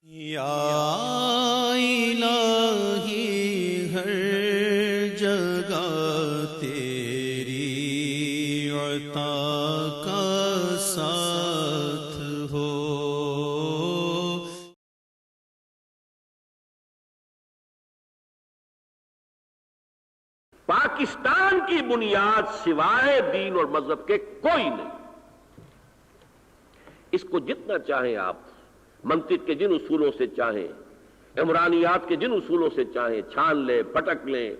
یا الہی ہر جگہ تیری عطا کا ساتھ ہو۔ پاکستان کی بنیاد سوائے دین اور مذہب کے کوئی نہیں۔ اس کو جتنا چاہیں آپ منطق کے جن اصولوں سے چاہیں، عمرانیات کے جن اصولوں سے چاہیں چھان لیں، پٹک لیں،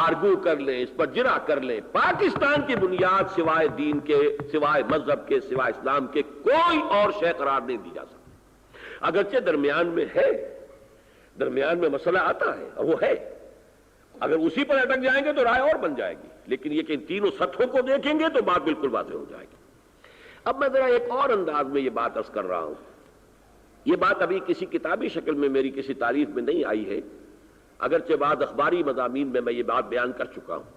آرگو کر لیں، اس پر جرا کر لیں، پاکستان کی بنیاد سوائے دین کے، سوائے مذہب کے، سوائے اسلام کے کوئی اور شے قرار نہیں دی جا سکتی۔ اگرچہ درمیان میں ہے، درمیان میں مسئلہ آتا ہے اور وہ ہے، اگر اسی پر اٹک جائیں گے تو رائے اور بن جائے گی، لیکن یہ کہ ان تینوں سطحوں کو دیکھیں گے تو بات بالکل واضح ہو جائے گی۔ اب میں ذرا ایک اور انداز میں یہ بات عرض کر رہا ہوں، یہ بات ابھی کسی کتابی شکل میں میری کسی تعریف میں نہیں آئی ہے، اگرچہ بعض اخباری مضامین میں یہ بات بیان کر چکا ہوں،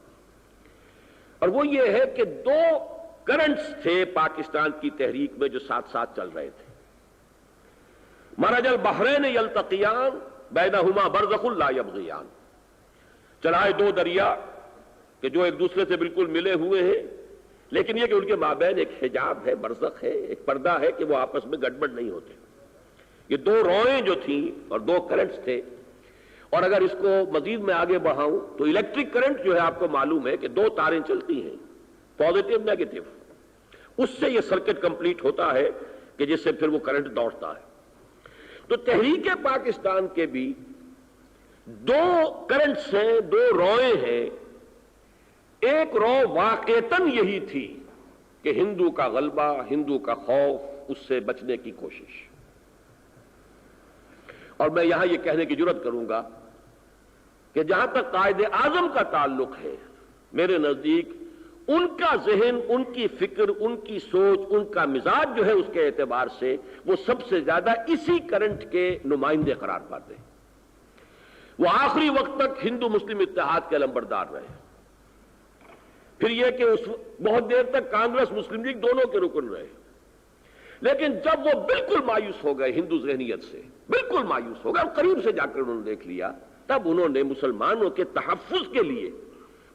اور وہ یہ ہے کہ دو کرنٹس تھے پاکستان کی تحریک میں جو ساتھ ساتھ چل رہے تھے۔ مرج البحرین یلتقیان بینہما برزخ لا یبغیان، چلائے دو دریا کہ جو ایک دوسرے سے بالکل ملے ہوئے ہیں، لیکن یہ کہ ان کے مابین ایک حجاب ہے، برزخ ہے، ایک پردہ ہے کہ وہ آپس میں گڑبڑ نہیں ہوتے۔ یہ دو روئیں جو تھیں اور دو کرنٹس تھے، اور اگر اس کو مزید میں آگے بڑھاؤں تو الیکٹرک کرنٹ جو ہے آپ کو معلوم ہے کہ دو تاریں چلتی ہیں، پازیٹیو نیگیٹو، اس سے یہ سرکٹ کمپلیٹ ہوتا ہے کہ جس سے پھر وہ کرنٹ دوڑتا ہے۔ تو تحریک پاکستان کے بھی دو کرنٹس ہیں، دو روئیں ہیں۔ ایک رو واقعتاً یہی تھی کہ ہندو کا غلبہ، ہندو کا خوف، اس سے بچنے کی کوشش، اور میں یہاں یہ کہنے کی جرات کروں گا کہ جہاں تک قائد اعظم کا تعلق ہے، میرے نزدیک ان کا ذہن، ان کی فکر، ان کی سوچ، ان کا مزاج جو ہے اس کے اعتبار سے وہ سب سے زیادہ اسی کرنٹ کے نمائندے قرار پاتے ہیں۔ وہ آخری وقت تک ہندو مسلم اتحاد کے علمبردار رہے، پھر یہ کہ بہت دیر تک کانگریس مسلم لیگ دونوں کے رکن رہے، لیکن جب وہ بالکل مایوس ہو گئے ہندو ذہنیت سے، بالکل مایوس ہو گئے اور قریب سے جا کر انہوں نے دیکھ لیا، تب انہوں نے مسلمانوں کے تحفظ کے لیے،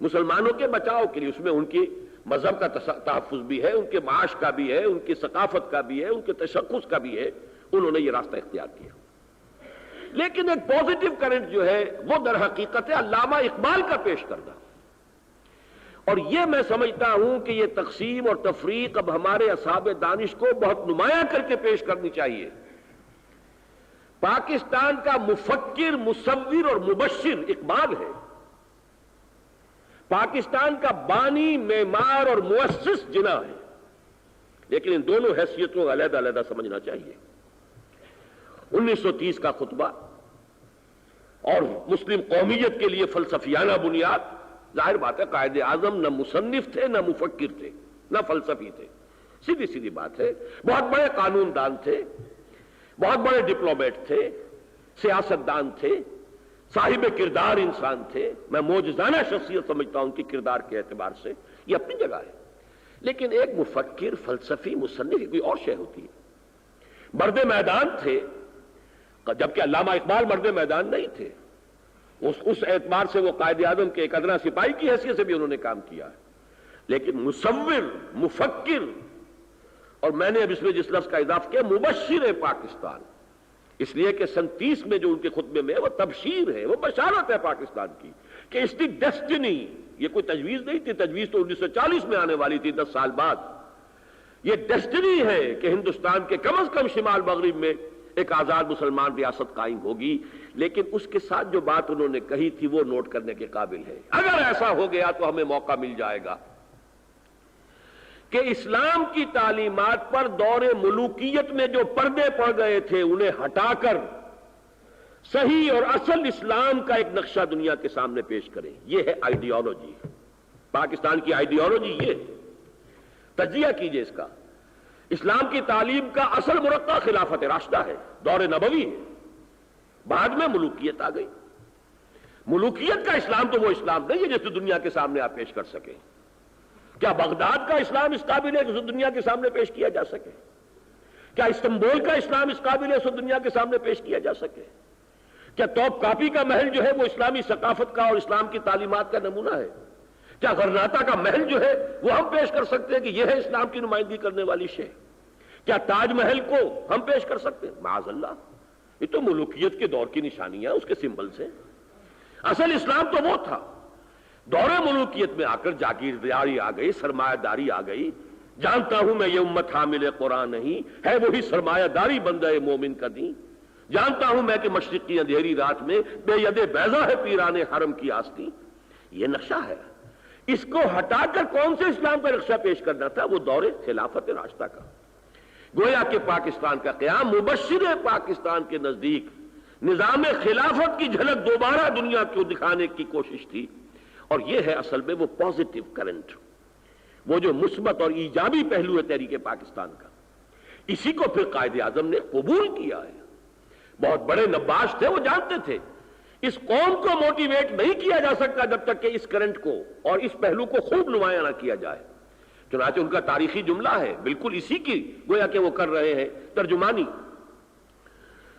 مسلمانوں کے بچاؤ کے لیے، اس میں ان کی مذہب کا تحفظ بھی ہے، ان کے معاش کا بھی ہے، ان کی ثقافت کا بھی ہے، ان کے تشخص کا بھی ہے، انہوں نے یہ راستہ اختیار کیا۔ لیکن ایک پازیٹیو کرنٹ جو ہے وہ در حقیقت ہے علامہ اقبال کا پیش کردہ، اور یہ میں سمجھتا ہوں کہ یہ تقسیم اور تفریق اب ہمارے اصحاب دانش کو بہت نمایاں کر کے پیش کرنی چاہیے۔ پاکستان کا مفکر، مصور اور مبشر اقبال ہے، پاکستان کا بانی، معمار اور مؤسس جناح ہے، لیکن ان دونوں حیثیتوں کو علیحدہ علیحدہ سمجھنا چاہیے۔ 1930 کا خطبہ اور مسلم قومیت کے لیے فلسفیانہ بنیاد، ظاہر بات ہے قائد اعظم نہ مصنف تھے، نہ مفکر تھے، نہ فلسفی تھے، سیدھی سیدھی بات ہے۔ بہت بڑے قانون دان تھے، بہت بڑے ڈپلومیٹ تھے، سیاست دان تھے، صاحب کردار انسان تھے۔ میں معجزانہ شخصیت سمجھتا ہوں ان کی کردار کے اعتبار سے، یہ اپنی جگہ ہے، لیکن ایک مفکر، فلسفی، مصنف کوئی اور شے ہوتی ہے۔ مرد میدان تھے، جبکہ علامہ اقبال مرد میدان نہیں تھے، اس اعتبار سے وہ قائد اعظم کے ایک ادنا سپاہی کی حیثیت سے بھی انہوں نے کام کیا ہے، لیکن مصور، مفکر، اور میں نے اب اس میں جس لفظ کا اضافہ کیا، مبشر ہے پاکستان، اس لیے کہ سن 30 میں جو ان کے خطبے میں وہ تبشیر ہے، وہ بشارت ہے پاکستان کی کہ اس کی ڈیسٹنی، یہ کوئی تجویز نہیں تھی، تجویز تو 1940 میں آنے والی تھی، 10 سال بعد۔ یہ ڈیسٹنی ہے کہ ہندوستان کے کم از کم شمال مغرب میں ایک آزاد مسلمان ریاست قائم ہوگی، لیکن اس کے ساتھ جو بات انہوں نے کہی تھی وہ نوٹ کرنے کے قابل ہے۔ اگر ایسا ہو گیا تو ہمیں موقع مل جائے گا کہ اسلام کی تعلیمات پر دور ملوکیت میں جو پردے پڑ گئے تھے انہیں ہٹا کر صحیح اور اصل اسلام کا ایک نقشہ دنیا کے سامنے پیش کریں۔ یہ ہے آئیڈیالوجی، پاکستان کی آئیڈیالوجی یہ ہے۔ تجزیہ کیجئے اس کا۔ اسلام کی تعلیم کا اصل مرقع خلافت راشدہ ہے، دور نبوی ہے، بعد میں ملوکیت آ گئی۔ ملوکیت کا اسلام تو وہ اسلام نہیں ہے جسے دنیا کے سامنے آپ پیش کر سکیں۔ کیا بغداد کا اسلام اس قابل ہے کہ اسے دنیا کے سامنے پیش کیا جا سکے؟ کیا استنبول کا اسلام اس قابل ہے سو دنیا کے سامنے پیش کیا جا سکے؟ کیا توپ کاپی کا محل جو ہے وہ اسلامی ثقافت کا اور اسلام کی تعلیمات کا نمونہ ہے؟ کیا غرناطہ کا محل جو ہے وہ ہم پیش کر سکتے ہیں کہ یہ ہے اسلام کی نمائندگی کرنے والی شے؟ کیا تاج محل کو ہم پیش کر سکتے ہیں؟ معاذ اللہ، یہ تو ملوکیت کے دور کی نشانیاں، اس کے سمبلز ہیں۔ اصل اسلام تو وہ تھا، دور ملوکیت میں آ کر جاگیرداری آ گئی، سرمایہ داری آ گئی۔ جانتا ہوں میں یہ امت حامل قرآن نہیں ہے، وہی سرمایہ داری بندہ مومن کا دین۔ جانتا ہوں میں کہ مشرقی اندھیری رات میں بے ید بیضا ہے پیران حرم کی آستی۔ یہ نقشہ ہے، اس کو ہٹا کر کون سے اسلام کا نقشہ پیش کرنا تھا؟ وہ دور خلافت راشدہ کا۔ گویا کہ پاکستان کا قیام مبشر پاکستان کے نزدیک نظام خلافت کی جھلک دوبارہ دنیا کو دکھانے کی کوشش تھی، اور یہ ہے اصل میں وہ پازیٹیو کرنٹ، وہ جو مثبت اور ایجابی پہلو ہے تحریک پاکستان کا۔ اسی کو پھر قائد اعظم نے قبول کیا ہے۔ بہت بڑے نباش تھے، وہ جانتے تھے اس قوم کو موٹیویٹ نہیں کیا جا سکتا جب تک کہ اس کرنٹ کو اور اس پہلو کو خوب نمایاں نہ کیا جائے۔ چنانچہ ان کا تاریخی جملہ ہے، بالکل اسی کی گویا کہ وہ کر رہے ہیں ترجمانی،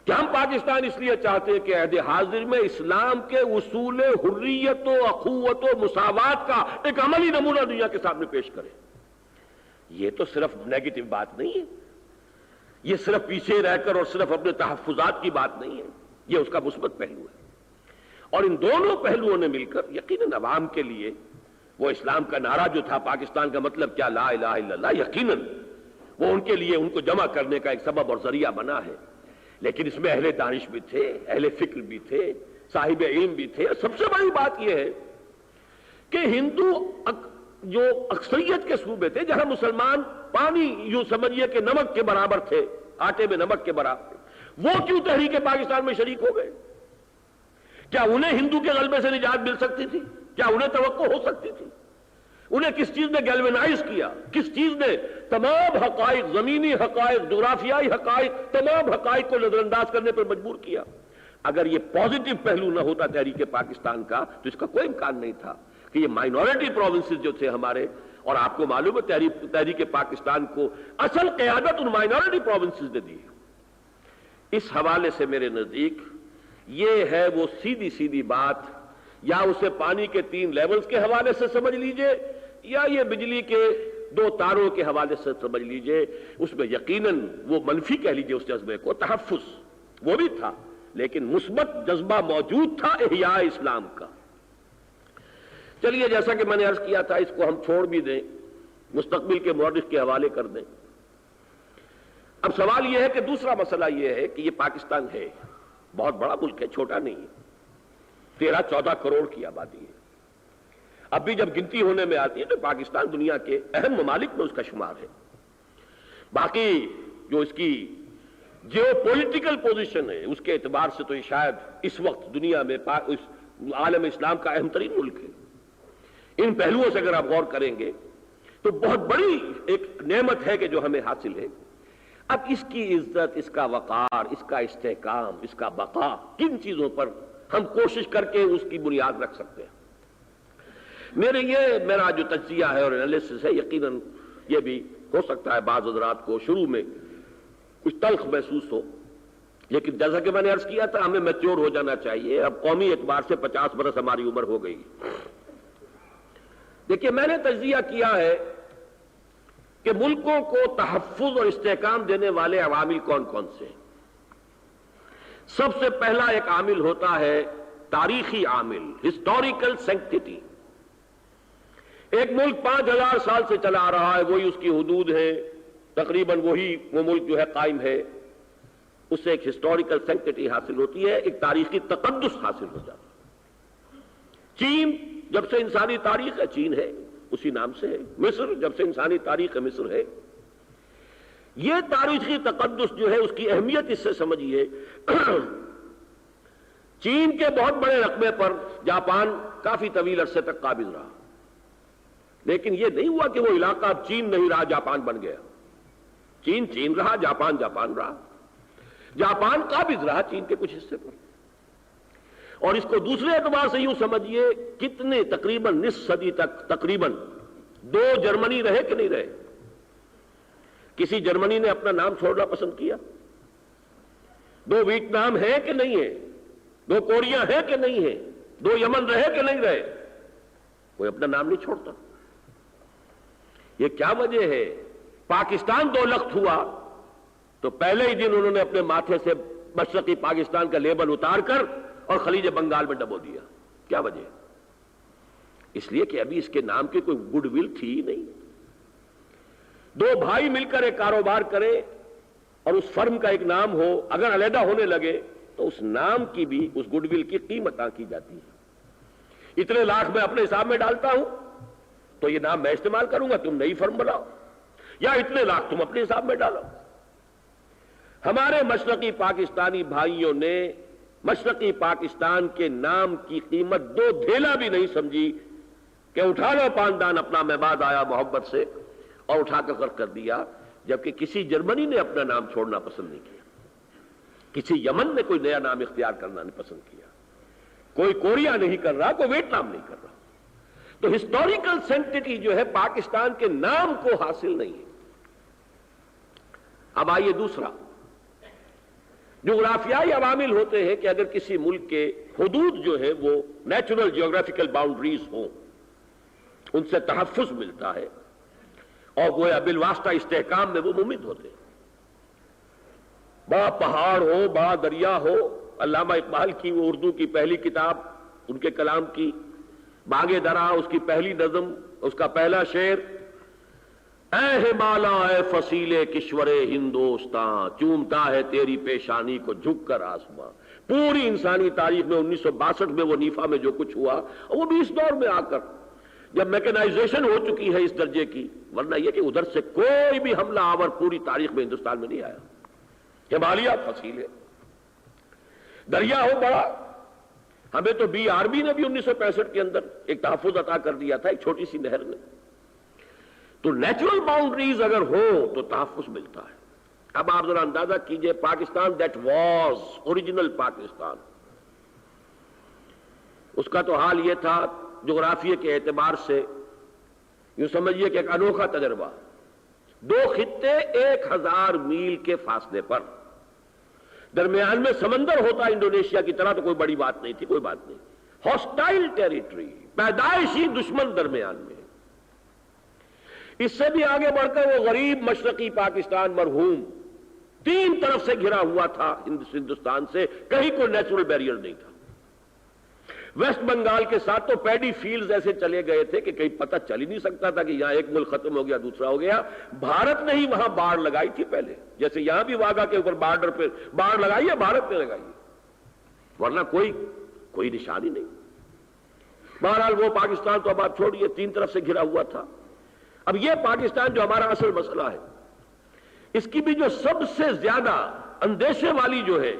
کہ ہم پاکستان اس لیے چاہتے ہیں کہ عہد حاضر میں اسلام کے اصول حریت و اخوت و مساوات کا ایک عملی نمونہ دنیا کے سامنے پیش کریں۔ یہ تو صرف نیگیٹو بات نہیں ہے، یہ صرف پیچھے رہ کر اور صرف اپنے تحفظات کی بات نہیں ہے، یہ اس کا مثبت پہلو ہے۔ اور ان دونوں پہلوؤں نے مل کر یقیناً عوام کے لیے وہ اسلام کا نعرہ جو تھا پاکستان کا مطلب کیا، لا الہ الا اللہ، یقیناً وہ ان کے لیے ان کو جمع کرنے کا ایک سبب اور ذریعہ بنا ہے۔ لیکن اس میں اہل دانش بھی تھے، اہل فکر بھی تھے، صاحب علم بھی تھے۔ سب سے بڑی بات یہ ہے کہ ہندو جو اکثریت کے صوبے تھے جہاں مسلمان پانی یوں سمجھیے کہ نمک کے برابر تھے، آٹے میں نمک کے برابر تھے، وہ کیوں تحریک پاکستان میں شریک ہو گئے؟ کیا انہیں ہندو کے غلبے سے نجات مل سکتی تھی؟ کیا انہیں توقع ہو سکتی تھی؟ انہیں کس چیز نے گیلوینائز کیا؟ کس چیز نے تمام حقائق، زمینی حقائق، جغرافیائی حقائق، تمام حقائق کو نظر انداز کرنے پر مجبور کیا؟ اگر یہ پازیٹیو پہلو نہ ہوتا تحریک پاکستان کا تو اس کا کوئی امکان نہیں تھا کہ یہ مائنورٹی پروونسز جو تھے ہمارے، اور آپ کو معلوم ہے تحریک پاکستان کو اصل قیادت ان مائنورٹی پروونسز نے دی۔ اس حوالے سے میرے نزدیک یہ ہے وہ سیدھی سیدھی بات، یا اسے پانی کے 3 لیولز کے حوالے سے سمجھ لیجئے، یا یہ بجلی کے 2 تاروں کے حوالے سے سمجھ لیجئے۔ اس میں یقیناً وہ منفی کہہ لیجئے اس جذبے کو، تحفظ وہ بھی تھا، لیکن مثبت جذبہ موجود تھا احیاء اسلام کا۔ چلیے، جیسا کہ میں نے عرض کیا تھا، اس کو ہم چھوڑ بھی دیں، مستقبل کے مورخ کے حوالے کر دیں۔ اب سوال یہ ہے کہ دوسرا مسئلہ یہ ہے کہ یہ پاکستان ہے، بہت بڑا ملک ہے، چھوٹا نہیں ہے، 13-14 کروڑ کی آبادی ہے۔ اب بھی جب گنتی ہونے میں آتی ہے تو پاکستان دنیا کے اہم ممالک میں اس کا شمار ہے۔ باقی جو اس کی جیو پولیٹیکل پوزیشن ہے اس کے اعتبار سے تو یہ شاید اس وقت دنیا میں عالم اسلام کا اہم ترین ملک ہے۔ ان پہلوؤں سے اگر آپ غور کریں گے تو بہت بڑی ایک نعمت ہے کہ جو ہمیں حاصل ہے۔ اب اس کی عزت، اس کا وقار، اس کا استحکام، اس کا بقا، کن چیزوں پر ہم کوشش کر کے اس کی بنیاد رکھ سکتے ہیں؟ میرا جو تجزیہ ہے اور انالیسس ہے، یقیناً یہ بھی ہو سکتا ہے بعض حضرات کو شروع میں کچھ تلخ محسوس ہو، لیکن جیسا کہ میں نے عرض کیا تھا، ہمیں میچور ہو جانا چاہیے۔ اب قومی اعتبار سے 50 برس ہماری عمر ہو گئی۔ دیکھیے، میں نے تجزیہ کیا ہے کہ ملکوں کو تحفظ اور استحکام دینے والے عوامل کون کون سے ہیں۔ سب سے پہلا ایک عامل ہوتا ہے تاریخی عامل، ہسٹوریکل سینکٹیٹی۔ ایک ملک 5000 سال سے چلا آ رہا ہے، وہی اس کی حدود ہے، تقریباً وہی وہ ملک جو ہے قائم ہے، اس سے ایک ہسٹوریکل سینکٹیٹی حاصل ہوتی ہے، ایک تاریخی تقدس حاصل ہو جاتا ہے۔ چین جب سے انسانی تاریخ ہے، چین ہے، اسی نام سے ہے۔ مصر جب سے انسانی تاریخ ہے، مصر ہے۔ یہ تاریخی تقدس جو ہے اس کی اہمیت اس سے سمجھیے۔ چین کے بہت بڑے رقبے پر جاپان کافی طویل عرصے تک قابض رہا، لیکن یہ نہیں ہوا کہ وہ علاقہ اب چین نہیں رہا، جاپان بن گیا۔ چین چین رہا، جاپان جاپان رہا۔ جاپان قابض رہا چین کے کچھ حصے پر، اور اس کو دوسرے اعتبار سے یوں سمجھیے کتنے تقریباً نصف صدی تک تقریباً 2 جرمنی رہے کہ نہیں رہے۔ کسی جرمنی نے اپنا نام چھوڑنا پسند کیا؟ 2 ویتنام ہے کہ نہیں ہے؟ 2 کوریا ہے کہ نہیں ہے؟ 2 یمن رہے کہ نہیں رہے؟ کوئی اپنا نام نہیں چھوڑتا. یہ کیا وجہ ہے؟ پاکستان 2 لخت ہوا تو پہلے ہی دن انہوں نے اپنے ماتھے سے مشرقی پاکستان کا لیبل اتار کر اور خلیج بنگال میں ڈبو دیا. کیا وجہ؟ اس لیے کہ ابھی اس کے نام کی کوئی گڈ ول تھی ہی نہیں. 2 بھائی مل کر ایک کاروبار کرے اور اس فرم کا ایک نام ہو، اگر علیحدہ ہونے لگے تو اس نام کی بھی، اس گڈ ول کی قیمت کی جاتی ہے. اتنے لاکھ میں اپنے حساب میں ڈالتا ہوں تو یہ نام میں استعمال کروں گا، تم نئی فرم بناؤ، یا اتنے لاکھ تم اپنے حساب میں ڈالو. ہمارے مشرقی پاکستانی بھائیوں نے مشرقی پاکستان کے نام کی قیمت 2 دھیلا بھی نہیں سمجھی کہ اٹھا لو پاندان اپنا، میں بعد آیا محبت سے، اور اٹھا کر غرق کر دیا. جبکہ کسی جرمنی نے اپنا نام چھوڑنا پسند نہیں کیا، کسی یمن نے کوئی نیا نام اختیار کرنا نہیں پسند کیا، کوئی کوریا نہیں کر رہا، کوئی ویتنام نہیں کر رہا. تو ہسٹوریکل سینٹیٹی جو ہے پاکستان کے نام کو حاصل نہیں ہے. اب آئیے دوسرا، جغرافیائی عوامل ہوتے ہیں کہ اگر کسی ملک کے حدود جو ہے وہ نیچرل جیوگرافیکل باؤنڈریز ہوں، ان سے تحفظ ملتا ہے اور گویا بالواسطہ استحکام میں وہ ممد ہوتے ہیں. بڑا پہاڑ ہو، بڑا دریا ہو. علامہ اقبال کی وہ اردو کی پہلی کتاب، ان کے کلام کی باغ درا، اس کی پہلی نظم، اس کا پہلا شعر، اے ہمالا اے فصیل کشور ہندوستان، چومتا ہے تیری پیشانی کو جھک کر آسمان. پوری انسانی تاریخ میں 1962 میں وہ نیفا میں جو کچھ ہوا، وہ بھی اس دور میں آ کر جب میکنائزیشن ہو چکی ہے اس درجے کی، ورنہ یہ کہ ادھر سے کوئی بھی حملہ آور پوری تاریخ میں ہندوستان میں نہیں آیا. ہمالیہ فصیل ہے، دریا ہو بڑا. ہمیں تو BRB نے بھی 1965 کے اندر ایک تحفظ عطا کر دیا تھا، ایک چھوٹی سی نہر میں. تو نیچرل باؤنڈریز اگر ہو تو تحفظ ملتا ہے. اب آپ ذرا اندازہ کیجئے، Pakistan that was original Pakistan, اس کا تو حال یہ تھا جغرافیے کے اعتبار سے، یوں سمجھیے کہ ایک انوکھا تجربہ. 2 خطے 1000 میل کے فاصلے پر، درمیان میں سمندر ہوتا انڈونیشیا کی طرح تو کوئی بڑی بات نہیں تھی، کوئی بات نہیں. ہاسٹائل ٹیریٹری، پیدائشی دشمن درمیان میں. اس سے بھی آگے بڑھ کر وہ غریب مشرقی پاکستان مرحوم 3 طرف سے گھرا ہوا تھا ہندوستان سے، کہیں کوئی نیچرل بیریئر نہیں تھا. ویسٹ بنگال کے ساتھ تو پیڈی فیلڈز ایسے چلے گئے تھے کہ کہیں پتہ چل ہی نہیں سکتا تھا کہ یہاں ایک ملک ختم ہو گیا دوسرا ہو گیا. بھارت نے ہی وہاں باڑ لگائی تھی پہلے، جیسے یہاں بھی واگا کے اوپر بارڈر پہ باڑ لگائی ہے، بھارت نے لگائی ہے، ورنہ کوئی نشانی نہیں. بہرحال وہ پاکستان تو اب آپ چھوڑیے، 3 طرف سے گھرا ہوا تھا. اب یہ پاکستان جو ہمارا اصل مسئلہ ہے، اس کی بھی جو سب سے زیادہ اندیشے والی جو ہے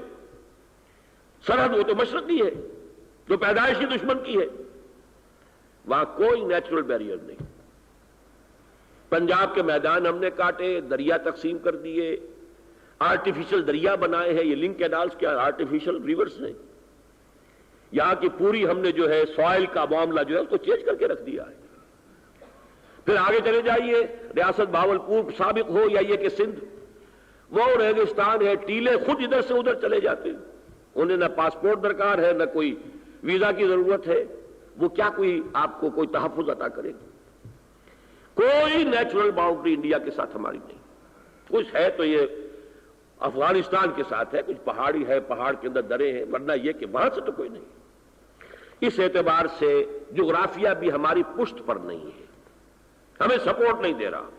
سرحد، وہ تو مشرقی ہے جو پیدائشی دشمن کی ہے. وہاں کوئی نیچرل بیریئر نہیں. پنجاب کے میدان ہم نے کاٹے، دریا تقسیم کر دیے، آرٹیفیشل دریا بنائے ہیں. یہ لنک کینالز کیا آرٹیفیشل ریورز ہیں. یہاں کی پوری ہم نے جو ہے سوائل کا معاملہ جو ہے اس کو چینج کر کے رکھ دیا ہے. پھر آگے چلے جائیے، ریاست بھاولپور سابق ہو یا یہ کہ سندھ، وہ ریگستان ہے، ٹیلے خود ادھر سے ادھر چلے جاتے ہیں. انہیں نہ پاسپورٹ درکار ہے، نہ کوئی ویزا کی ضرورت ہے. وہ کیا کوئی آپ کو کوئی تحفظ عطا کرے گا؟ کوئی نیچرل باؤنڈری انڈیا کے ساتھ ہماری نہیں. کچھ ہے تو یہ افغانستان کے ساتھ ہے، کچھ پہاڑی ہے، پہاڑ کے اندر درے ہیں، ورنہ یہ کہ وہاں سے تو کوئی نہیں. اس اعتبار سے جغرافیہ بھی ہماری پشت پر نہیں ہے، ہمیں سپورٹ نہیں دے رہا.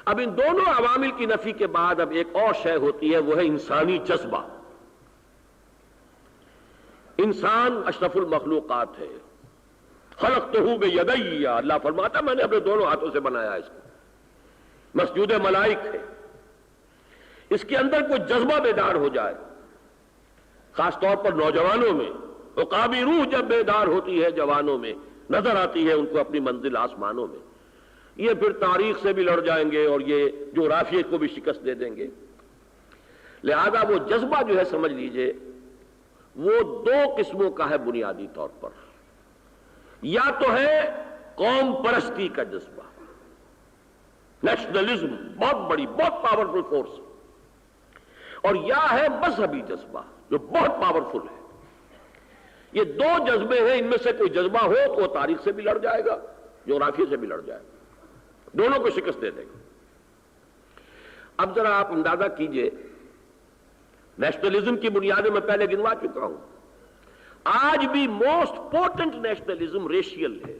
اب ان دونوں عوامل کی نفی کے بعد اب ایک اور شے ہوتی ہے، وہ ہے انسانی جذبہ. انسان اشرف المخلوقات ہے. خلقتہ بیدی، اللہ فرماتا میں نے اپنے دونوں ہاتھوں سے بنایا اس کو. مسجود ملائک ہے. اس کے اندر کوئی جذبہ بیدار ہو جائے، خاص طور پر نوجوانوں میں، عقابی روح جب بیدار ہوتی ہے جوانوں میں، نظر آتی ہے ان کو اپنی منزل آسمانوں میں، یہ پھر تاریخ سے بھی لڑ جائیں گے اور یہ جغرافیے کو بھی شکست دے دیں گے. لہذا وہ جذبہ جو ہے سمجھ لیجئے وہ 2 قسموں کا ہے بنیادی طور پر. یا تو ہے قوم پرستی کا جذبہ، نیشنلزم بہت بڑی، بہت پاورفل فورس، اور یا ہے مذہبی جذبہ جو بہت پاورفل ہے۔ یہ دو جذبے ہیں، ان میں سے کوئی جذبہ ہو تو وہ تاریخ سے بھی لڑ جائے گا، جغرافیہ سے بھی لڑ جائے گا، دونوں کو شکست دے دے گا۔ اب ذرا آپ اندازہ کیجئے، نیشنلزم کی بنیادیں میں پہلے گنوا چکا ہوں، آج بھی موسٹ پورٹنٹ نیشنلزم ریشیل ہے۔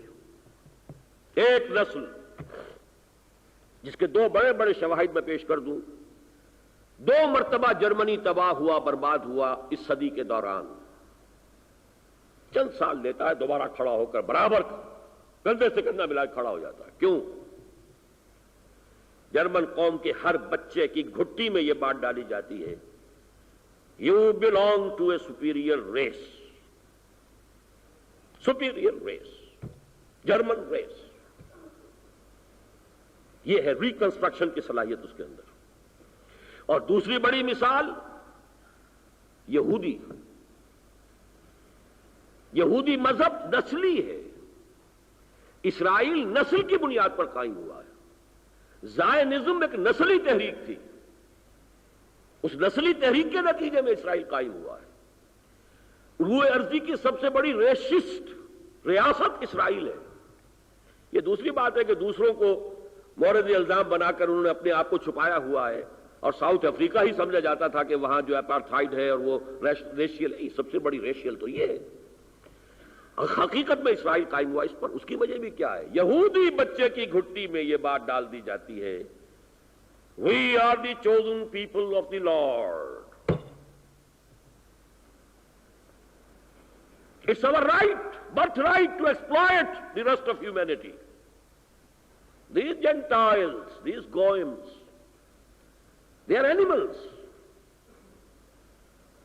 ایک نسل جس کے دو بڑے بڑے شواہد میں پیش کر دوں، 2 مرتبہ جرمنی تباہ ہوا، برباد ہوا اس صدی کے دوران، چند سال لیتا ہے دوبارہ کھڑا ہو کر برابر کندھے سے کندھا ملا کے کھڑا ہو جاتا ہے۔ کیوں؟ جرمن قوم کے ہر بچے کی گھٹی میں یہ بات ڈالی جاتی ہے، you belong to a superior race، superior race، German race. یہ ہے ریکنسٹرکشن کی صلاحیت اس کے اندر۔ اور دوسری بڑی مثال یہودی مذہب نسلی ہے، اسرائیل نسل کی بنیاد پر قائم ہوا ہے۔ زائنزم ایک نسلی تحریک تھی، اس نسلی تحریک کے نتیجے میں اسرائیل قائم ہوا ہے۔ روئے ارضی کی سب سے بڑی ریشسٹ ریاست اسرائیل ہے۔ یہ دوسری بات ہے کہ دوسروں کو مورد الزام بنا کر انہوں نے اپنے آپ کو چھپایا ہوا ہے، اور ساؤتھ افریقہ ہی سمجھا جاتا تھا کہ وہاں جو اپارتھائیڈ ہے اور وہ ریشیل ہے، سب سے بڑی ریشیل تو یہ ہے۔ حقیقت میں اسرائیل قائم ہوا اس پر، اس کی وجہ بھی کیا ہے؟ یہودی بچے کی گھٹی میں یہ بات ڈال دی جاتی ہے، We are the chosen people of the Lord. It's our right, birthright to exploit the rest of humanity. These Gentiles, these Goyim, they are animals.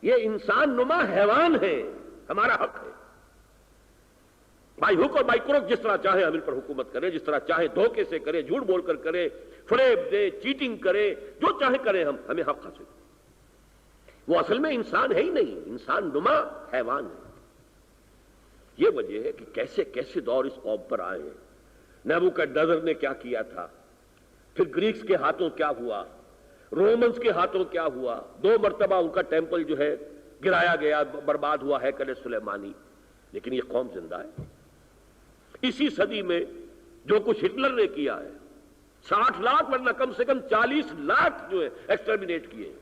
یہ انسان نما حیوان ہے، ہمارا حق ہے۔ بائی ہک اور بائی کروک جس طرح چاہے ہم ان پر حکومت کرے، جس طرح چاہے دھوکے سے کرے، جھوٹ بول کر کرے، فریب دے، چیٹنگ کرے، جو چاہے کرے، ہمیں حق حاصل۔ وہ اصل میں انسان ہے ہی نہیں، انسان نما حیوان ہے۔ یہ وجہ ہے کہ کیسے کیسے دور اس قوم پر آئے ہیں۔ نیبوکڈنیزر نے کیا کیا تھا، پھر گریکس کے ہاتھوں کیا ہوا، رومنز کے ہاتھوں کیا ہوا، 2 مرتبہ ان کا ٹیمپل جو ہے گرایا گیا، برباد ہوا ہیکل سلیمانی، لیکن یہ قوم زندہ ہے۔ اسی صدی میں جو کچھ ہٹلر نے کیا ہے، 60 لاکھ ورنہ کم سے کم 40 لاکھ جو ہے ایکسٹرمینیٹ کیے،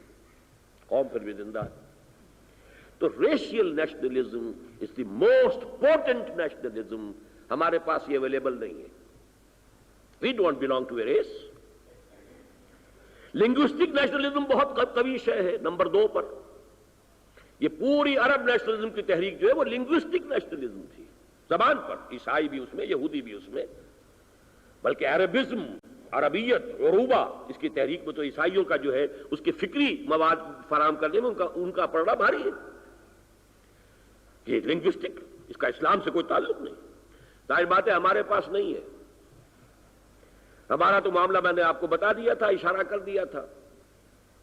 قوم پھر بھی زندہ ہے۔ تو racial nationalism is the most important nationalism, ہمارے پاس یہ اویلیبل نہیں ہے۔ We don't belong to a race. Linguistic nationalism بہت قوی شے ہے، نمبر 2 پر۔ یہ پوری عرب نیشنلزم کی تحریک جو ہے وہ لنگوسٹک نیشنلزم تھی، زبان پر، عیسائی بھی اس میں، یہودی بھی اس میں، بلکہ عربزم، عربیت، عروبہ، اس کی تحریک میں تو عیسائیوں کا جو ہے اس کے فکری مواد فراہم کرنے میں ان کا پڑنا بھاری ہے۔ یہ لنگوسٹک، اس کا اسلام سے کوئی تعلق نہیں۔ ظاہر بات ہے ہمارے پاس نہیں ہے۔ ہمارا تو معاملہ میں نے آپ کو بتا دیا تھا، اشارہ کر دیا تھا،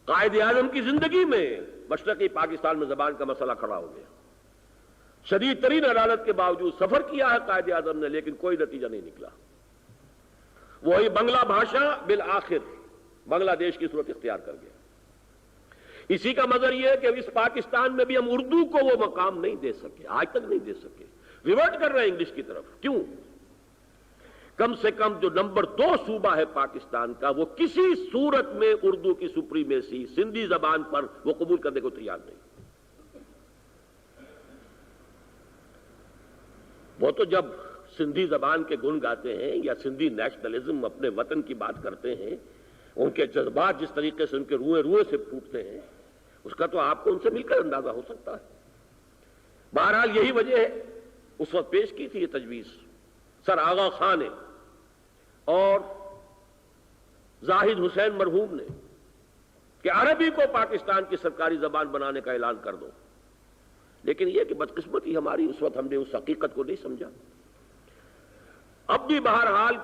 قائد اعظم کی زندگی میں مشرقی پاکستان میں زبان کا مسئلہ کھڑا ہو گیا۔ شدید ترین عدالت کے باوجود سفر کیا ہے قائد اعظم نے، لیکن کوئی نتیجہ نہیں نکلا۔ وہی بنگلہ بھاشا بالآخر بنگلہ دیش کی صورت اختیار کر گیا۔ اسی کا مظہر یہ ہے کہ اس پاکستان میں بھی ہم اردو کو وہ مقام نہیں دے سکے، آج تک نہیں دے سکے، ریورٹ کر رہے ہیں انگلش کی طرف۔ کیوں؟ کم سے کم جو نمبر 2 صوبہ ہے پاکستان کا، وہ کسی صورت میں اردو کی سپریمیسی سندھی زبان پر وہ قبول کرنے کو تیار نہیں۔ وہ تو جب سندھی زبان کے گن گاتے ہیں یا سندھی نیشنلزم اپنے وطن کی بات کرتے ہیں، ان کے جذبات جس طریقے سے ان کے روئے سے پھوٹتے ہیں، اس کا تو آپ کو ان سے مل کر اندازہ ہو سکتا ہے۔ بہرحال یہی وجہ ہے، اس وقت پیش کی تھی یہ تجویز سر آغا خان نے اور زاہد حسین مرحوم نے کہ عربی کو پاکستان کی سرکاری زبان بنانے کا اعلان کر دو، لیکن یہ کہ بدقسمتی ہماری، اس وقت ہم نے اس حقیقت کو نہیں سمجھا۔ اب بھی بہرحال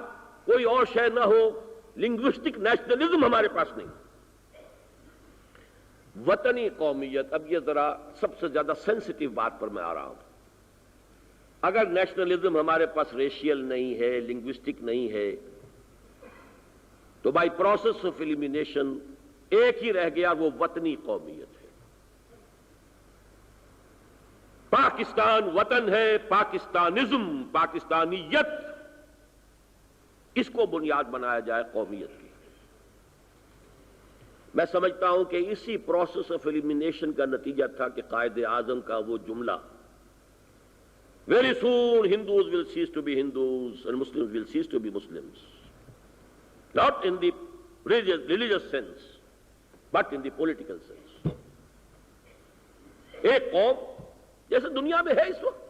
کوئی اور شے نہ ہو، لنگوسٹک نیشنلزم ہمارے پاس نہیں، وطنی قومیت۔ اب یہ ذرا سب سے زیادہ سینسٹیو بات پر میں آ رہا ہوں۔ اگر نیشنلزم ہمارے پاس ریشیل نہیں ہے، لنگوسٹک نہیں ہے، تو بائی پروسیس آف ایلیمینیشن ایک ہی رہ گیا، وہ وطنی قومیت ہے۔ پاکستان وطن ہے، پاکستانزم، پاکستانیت، اس کو بنیاد بنایا جائے قومیت کی۔ میں سمجھتا ہوں کہ اسی پروسیس آف ایلیمینیشن کا نتیجہ تھا کہ قائد اعظم کا وہ جملہ Very soon Hindus will cease to be Hindus and Muslims will cease to be Muslims. Not in the religious sense, but in the political sense. ایک قوم جیسے دنیا میں ہے اس وقت،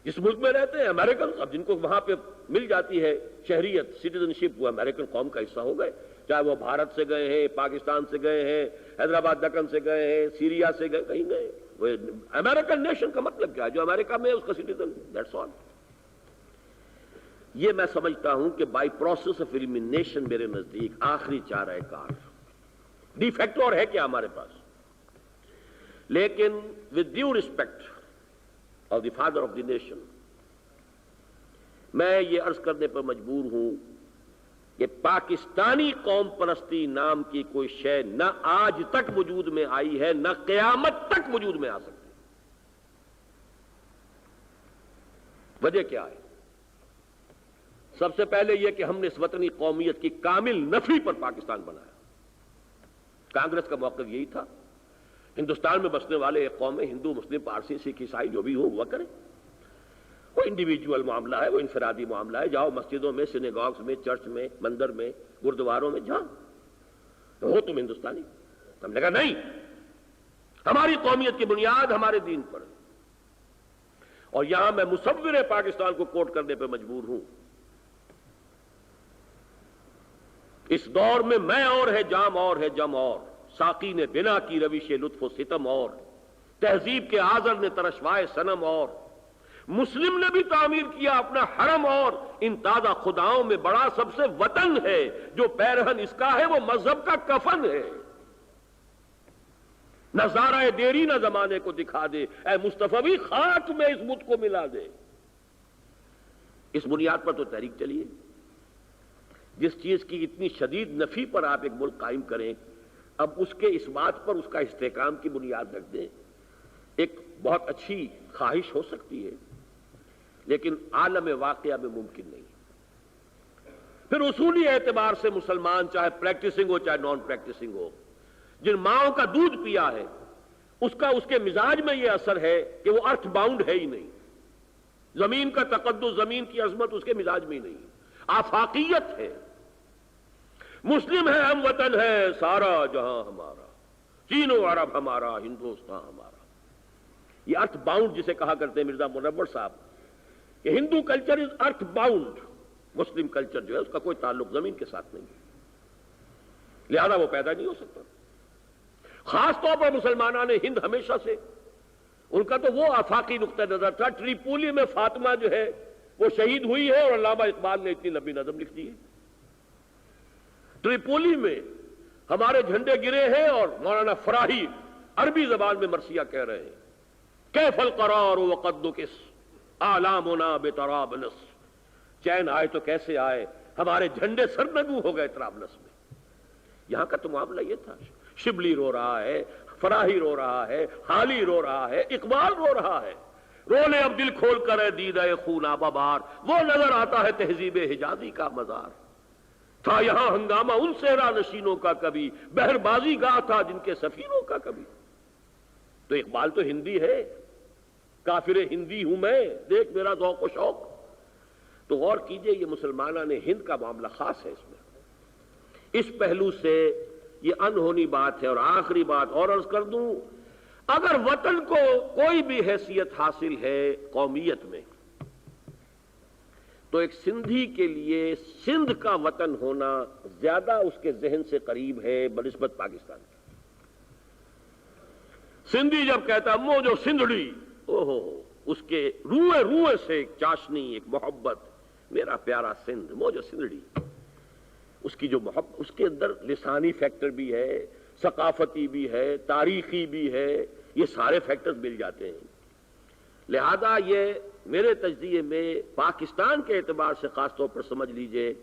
جس ملک میں رہتے ہیں امریکن، اب جن کو وہاں پہ مل جاتی ہے شہریت، سٹیزن شپ، وہ امریکن قوم کا حصہ ہو گئے، چاہے وہ بھارت سے گئے ہیں، پاکستان سے گئے ہیں، حیدرآباد دکن سے گئے ہیں، سیریا سے گئے، کہیں گئے۔ وہ امریکن نیشن کا مطلب کیا ہے؟ جو امریکہ میں ہے اس کا سٹیزن، دیٹس آل۔ یہ میں سمجھتا ہوں کہ بائی پروسیس آف ایلیمینیشن میرے نزدیک آخری چارہ کار، ڈی فیکٹو اور ہے کیا ہمارے پاس، لیکن with due respect of the father of the nation, میں یہ عرض کرنے پر مجبور ہوں کہ پاکستانی قوم پرستی نام کی کوئی شے نہ آج تک وجود میں آئی ہے، نہ قیامت تک وجود میں آ سکتی۔ وجہ کیا ہے؟ سب سے پہلے یہ کہ ہم نے اس وطنی قومیت کی کامل نفی پر پاکستان بنایا۔ کانگریس کا موقف یہی تھا، ہندوستان میں بسنے والے ایک قوم ہے، ہندو، مسلم، پارسی، سکھ، عیسائی، جو بھی ہوا کرے، وہ انڈیویجول معاملہ ہے، وہ انفرادی معاملہ ہے، جاؤ مسجدوں میں، سینیگاگز میں، چرچ میں، مندر میں، گردواروں میں جاؤ، ہو تم ہندوستانی۔ ہم نے کہا نہیں، ہماری قومیت کی بنیاد ہمارے دین پر ہے۔ اور یہاں میں مصور پاکستان کو کوٹ کرنے پہ مجبور ہوں، اس دور میں میں اور ہے جام اور ہے جم اور، ساقی نے بنا کی روش لطف و ستم اور، تہذیب کے آذر نے ترشوائے صنم اور، مسلم نے بھی تعمیر کیا اپنا حرم اور، ان تازہ خداؤں میں بڑا سب سے وطن ہے، جو پیرہن اس کا ہے وہ مذہب کا کفن ہے۔ نظارہ دیری نہ زمانے کو دکھا دے، اے مصطفی خاک میں اس بت کو ملا دے۔ اس بنیاد پر تو تحریک چلیے، جس چیز کی اتنی شدید نفی پر آپ ایک ملک قائم کریں، اب اس کے اس بات پر اس کا استحکام کی بنیاد رکھ دیں۔ ایک بہت اچھی خواہش ہو سکتی ہے، لیکن عالم واقعہ میں ممکن نہیں۔ پھر اصولی اعتبار سے مسلمان چاہے پریکٹسنگ ہو چاہے نان پریکٹسنگ ہو، جن ماؤں کا دودھ پیا ہے، اس کا اس کے مزاج میں یہ اثر ہے کہ وہ ارتھ باؤنڈ ہے ہی نہیں۔ زمین کا تقدس، زمین کی عظمت اس کے مزاج میں ہی نہیں، آفاقیت ہے۔ مسلم ہے، ہم وطن ہے، سارا جہاں ہمارا، چین و عرب ہمارا، ہندوستان ہمارا۔ یہ ارتھ باؤنڈ جسے کہا کرتے ہیں مرزا منور صاحب، کہ Hindu culture is earth bound, Muslim culture جو ہے اس کا کوئی تعلق زمین کے ساتھ نہیں ہے، لہذا وہ پیدا نہیں ہو سکتا۔ خاص طور پر مسلمانان ہند ہمیشہ سے، ان کا تو وہ آفاقی نقطہ نظر تھا۔ ٹریپولی میں فاطمہ جو ہے وہ شہید ہوئی ہے، اور علامہ اقبال نے اتنی لمبی نظم لکھ دی ہے۔ ٹریپولی میں ہمارے جھنڈے گرے ہیں، اور مولانا فراہی عربی زبان میں مرثیہ کہہ رہے ہیں، کیف القرار وقد نکس آلامنا بطرابلس، چین آئے تو کیسے آئے، ہمارے جھنڈے سرنگو ہو گئے طرابلس میں۔ یہاں کا تو معاملہ یہ تھا، شبلی رو رہا ہے، فراہی رو رہا ہے، حالی رو رہا ہے، اقبال رو رہا ہے، رولے اب دل کھول کر اے دیدہ خون آبا بار، وہ نظر آتا ہے تہذیب حجازی کا مزار۔ تھا یہاں ہنگامہ ان صحرا نشینوں کا کبھی، بحر بازی گاہ تھا جن کے سفینوں کا کبھی۔ تو اقبال تو ہندی ہے، کافر ہندی ہوں میں، دیکھ میرا ذوق و شوق۔ تو غور کیجئے، یہ مسلمانان ہند کا معاملہ خاص ہے۔ اس میں اس پہلو سے یہ انہونی بات ہے۔ اور آخری بات اور عرض کر دوں، اگر وطن کو کوئی بھی حیثیت حاصل ہے قومیت میں، تو ایک سندھی کے لیے سندھ کا وطن ہونا زیادہ اس کے ذہن سے قریب ہے بنسبت پاکستان کے۔ سندھی جب کہتا مو جو سندھڑی، اوہو، اس کے روئے روئے سے ایک چاشنی، ایک محبت، میرا پیارا سندھ، مو جو سندھڑی، اس کی جو محبت، اس کے اندر لسانی فیکٹر بھی ہے، ثقافتی بھی ہے، تاریخی بھی ہے، یہ سارے فیکٹرز مل جاتے ہیں۔ لہذا یہ میرے تجزیے میں پاکستان کے اعتبار سے خاص طور پر سمجھ لیجئے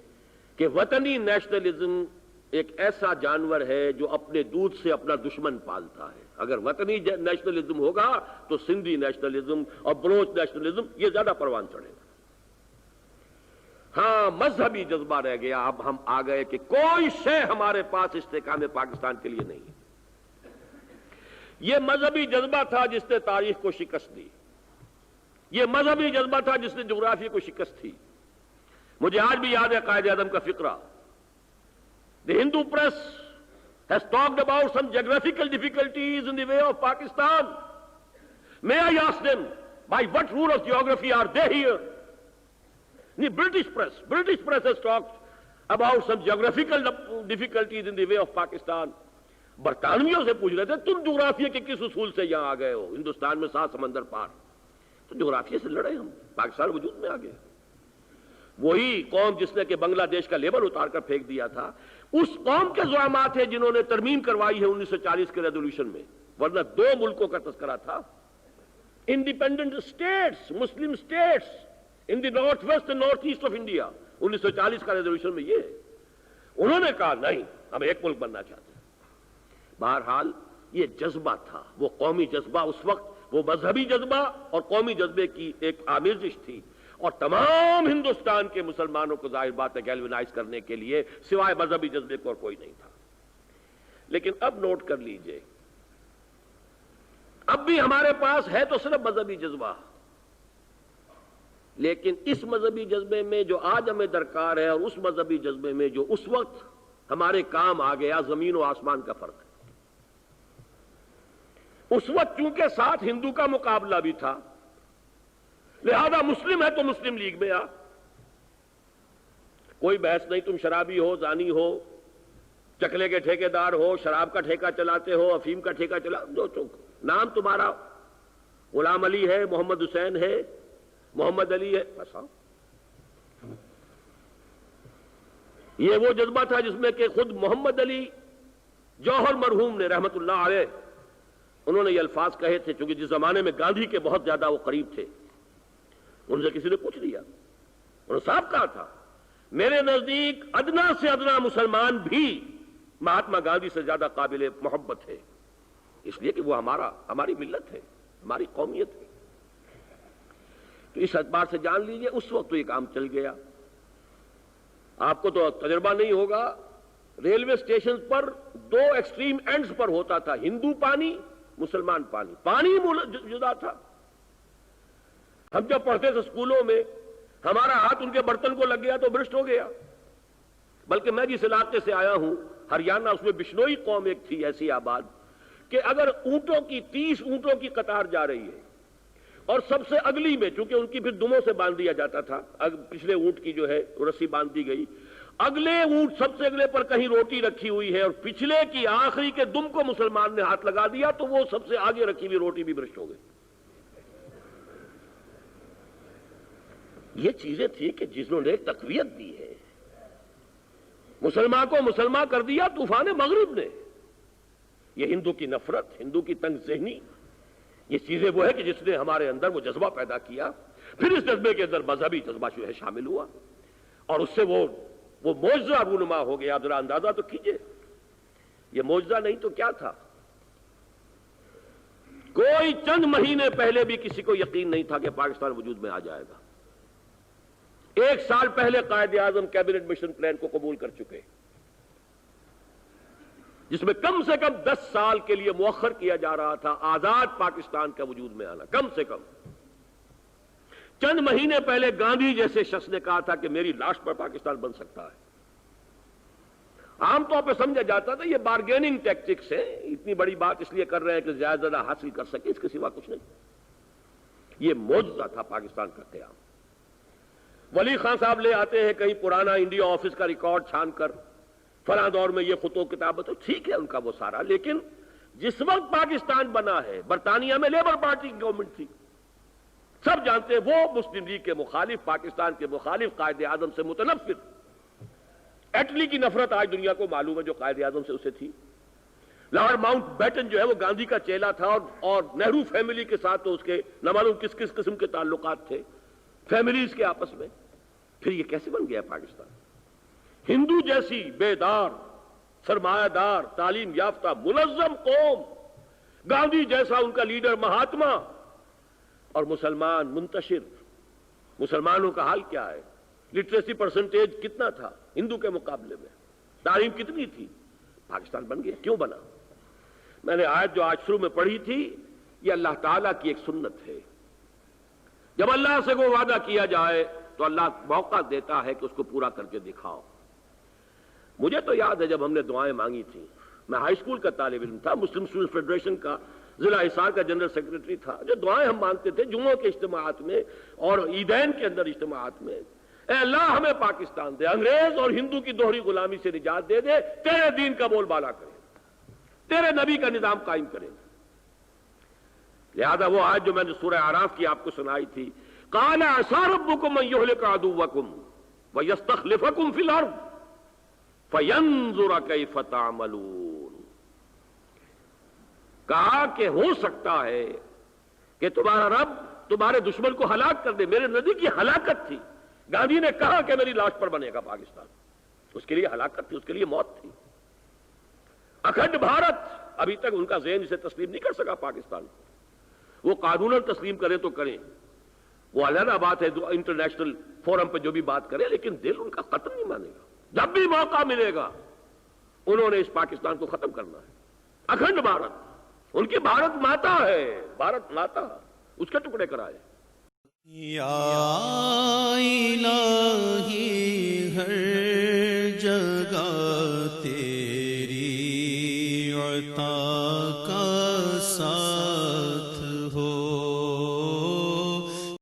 کہ وطنی نیشنلزم ایک ایسا جانور ہے جو اپنے دودھ سے اپنا دشمن پالتا ہے. اگر وطنی نیشنلزم ہوگا تو سندھی نیشنلزم اور بلوچ نیشنلزم یہ زیادہ پروان چڑھے گا. ہاں مذہبی جذبہ رہ گیا. اب ہم آ گئے کہ کوئی شے ہمارے پاس استحکام پاکستان کے لیے نہیں ہے. یہ مذہبی جذبہ تھا جس نے تاریخ کو شکست دی. یہ مذہبی جذبہ تھا جس نے جغرافیہ کو شکست دی. مجھے آج بھی یاد ہے قائد اعظم کا فقرہ. The Hindu press has talked about some geographical difficulties in the way of Pakistan. May I ask them, by what rule of geography are they here? The British press has talked about some geographical difficulties in the way of Pakistan. برطانویوں سے پوچھ رہے تھے تم جغرافیہ کے کس اصول سے یہاں آ گئے ہو ہندوستان میں 7 سمندر پار. تو جغرافیہ سے لڑے ہم, پاکستان وجود میں آ گئے. وہی قوم جس نے کہ بنگلہ دیش کا لیبل اتار کر پھینک دیا تھا, اس قوم کے زعماء تھے جنہوں نے ترمیم کروائی ہے 1940 کے ریزولوشن میں, ورنہ 2 ملکوں کا تذکرہ تھا. Independent states, Muslim states in the north west and north east of India, 1940 کا ریزولوشن میں یہ. انہوں نے کہا نہیں, ہم ایک ملک بننا چاہتے ہیں. بہرحال یہ جذبہ تھا, وہ قومی جذبہ اس وقت, وہ مذہبی جذبہ اور قومی جذبے کی ایک آمیزش تھی, اور تمام ہندوستان کے مسلمانوں کو ظاہر بات ہے گیلونائز کرنے کے لیے سوائے مذہبی جذبے کو اور کوئی نہیں تھا. لیکن اب نوٹ کر لیجئے, اب بھی ہمارے پاس ہے تو صرف مذہبی جذبہ, لیکن اس مذہبی جذبے میں جو آج ہمیں درکار ہے اور اس مذہبی جذبے میں جو اس وقت ہمارے کام آ گیا, زمین و آسمان کا فرق ہے. اس وقت چونکہ ساتھ ہندو کا مقابلہ بھی تھا, لہذا مسلم ہے تو مسلم لیگ میں آ, کوئی بحث نہیں. تم شرابی ہو, زانی ہو, چکلے کے ٹھیکیدار ہو, شراب کا ٹھیکہ چلاتے ہو, افیم کا ٹھیکہ جو نام تمہارا غلام علی ہے, محمد حسین ہے, محمد علی ہے, بس آؤ. یہ وہ جذبہ تھا جس میں کہ خود محمد علی جوہر مرحوم نے رحمت اللہ علیہ, انہوں نے یہ الفاظ کہے تھے, چونکہ جس زمانے میں گاندھی کے بہت زیادہ وہ قریب تھے. ان سے کسی نے پوچھ لیا, انہوں نے صاحب کہا تھا میرے نزدیک ادنا سے ادنا مسلمان بھی مہاتما گاندھی سے زیادہ قابل محبت ہے, اس لیے کہ وہ ہماری ملت ہے, ہماری قومیت ہے. تو اس اعتبار سے جان لیجئے اس وقت تو یہ کام چل گیا. آپ کو تو تجربہ نہیں ہوگا, ریلوے اسٹیشن پر 2 ایکسٹریم اینڈز پر ہوتا تھا, ہندو پانی, مسلمان پانی. پانی جدا تھا. ہم جب پڑھتے تھے اسکولوں میں, ہمارا ہاتھ ان کے برتن کو لگ گیا تو برسٹ ہو گیا. بلکہ میں جس علاقے سے آیا ہوں ہریانہ, اس میں بشنوئی قوم ایک تھی ایسی آباد کہ اگر اونٹوں کی 30 اونٹوں کی قطار جا رہی ہے اور سب سے اگلی میں, چونکہ ان کی پھر دموں سے باندھ دیا جاتا تھا, پچھلے اونٹ کی جو ہے رسی باندھ دی گئی, اگلے اونٹ سب سے اگلے پر کہیں روٹی رکھی ہوئی ہے اور پچھلے کی آخری کے دم کو مسلمان نے ہاتھ لگا دیا تو وہ سب سے آگے رکھی ہوئی روٹی بھی برسٹ ہو گئی. یہ چیزیں تھی کہ جنہوں نے تقویت دی ہے, مسلمان کو مسلمان کر دیا طوفان مغرب نے. یہ ہندو کی نفرت, ہندو کی تنگ ذہنی, یہ چیزیں وہ ہے کہ جس نے ہمارے اندر وہ جذبہ پیدا کیا. پھر اس جذبے کے اندر مذہبی جذبہ جو ہے شامل ہوا, اور اس سے وہ معجزہ رونما ہو گیا. آپ ذرا اندازہ تو کیجئے, یہ معجزہ نہیں تو کیا تھا. کوئی چند مہینے پہلے بھی کسی کو یقین نہیں تھا کہ پاکستان وجود میں آ جائے گا. 1 سال پہلے Quaid Azam cabinet mission plan کو قبول کر چکے, جس میں کم سے کم 10 سال کے لیے مؤخر کیا جا رہا تھا آزاد پاکستان کا وجود میں آنا, کم سے کم. چند مہینے پہلے گاندھی جیسے شخص نے کہا تھا کہ میری لاش پر پاکستان بن سکتا ہے. عام طور پہ سمجھا جاتا تھا یہ بارگیننگ ٹیکٹکس ہے, اتنی بڑی بات اس لیے کر رہے ہیں کہ زیادہ حاصل کر سکے, اس کے سوا کچھ نہیں. یہ معجزہ تھا پاکستان کا قیام. ولی خان صاحب لے آتے ہیں کہیں پرانا انڈیا آفس کا ریکارڈ چھان کر, فلاں دور میں یہ خط و کتابت, ٹھیک ہے ان کا وہ سارا, لیکن جس وقت پاکستان بنا ہے برطانیہ میں لیبر پارٹی کی گورنمنٹ تھی, سب جانتے ہیں وہ مسلم لیگ کے مخالف, پاکستان کے مخالف, قائد اعظم سے متنفر. ایٹلی کی نفرت آج دنیا کو معلوم ہے جو قائد اعظم سے اسے تھی. لارڈ ماؤنٹ بیٹن جو ہے وہ گاندھی کا چیلا تھا, اور نہرو فیملی کے ساتھ تو اس کے نہ معلوم کس کس قسم کے تعلقات تھے فیملیز کے آپس میں. پھر یہ کیسے بن گیا پاکستان؟ ہندو جیسی بیدار، سرمایہ دار، تعلیم یافتہ، منظم قوم، گاندھی جیسا ان کا لیڈر مہاتما، اور مسلمان منتشر۔ مسلمانوں کا حال کیا ہے؟ لٹریسی پرسنٹیج کتنا تھا ہندو کے مقابلے میں؟ تعلیم کتنی تھی؟ پاکستان بن گیا۔ کیوں بنا؟ میں نے آیت جو آج شروع میں پڑھی تھی، یہ اللہ تعالیٰ کی ایک سنت ہے۔ جب اللہ سے کوئی وعدہ کیا جائے تو اللہ موقع دیتا ہے کہ اس کو پورا کر کے دکھاؤ۔ مجھے تو یاد ہے جب ہم نے دعائیں مانگی تھیں، میں ہائی اسکول کا طالب علم تھا، مسلم اسٹوڈنٹ فیڈریشن کا ضلع حصار کا جنرل سیکرٹری تھا، جو دعائیں ہم مانگتے تھے جمعوں کے اجتماعات میں اور عیدین کے اندر اجتماعات میں، اے اللہ ہمیں پاکستان دے، انگریز اور ہندو کی دوہری غلامی سے نجات دے دے، تیرے دین کا بول بالا کرے، تیرے نبی کا نظام قائم کرے۔ لہذا وہ آیت جو میں نے سورہ اعراف کی آپ کو سنائی تھی، قال عسى ربكم ان يهلك عدوكم ويستخلفكم في الارض فينظر كيف تعملون، کہا کہ ہو سکتا ہے کہ تمہارا رب تمہارے دشمن کو ہلاک کر دے۔ میرے نبی کی ہلاکت تھی، گاندھی نے کہا کہ میری لاش پر بنے گا پاکستان، اس کے لیے ہلاکت تھی، اس کے لیے موت تھی۔ اکھنڈ بھارت، ابھی تک ان کا ذہن اسے تسلیم نہیں کر سکا پاکستان کو۔ وہ قانوناً تسلیم کریں تو کریں، وہ علیحدہ بات ہے، انٹرنیشنل فورم پہ جو بھی بات کرے، لیکن دل ان کا قتل نہیں مانے گا۔ جب بھی موقع ملے گا انہوں نے اس پاکستان کو ختم کرنا ہے۔ اکھنڈ بھارت، ان کی بھارت ماتا ہے، بھارت ماتا، اس کے ٹکڑے کرائے۔ یا الہ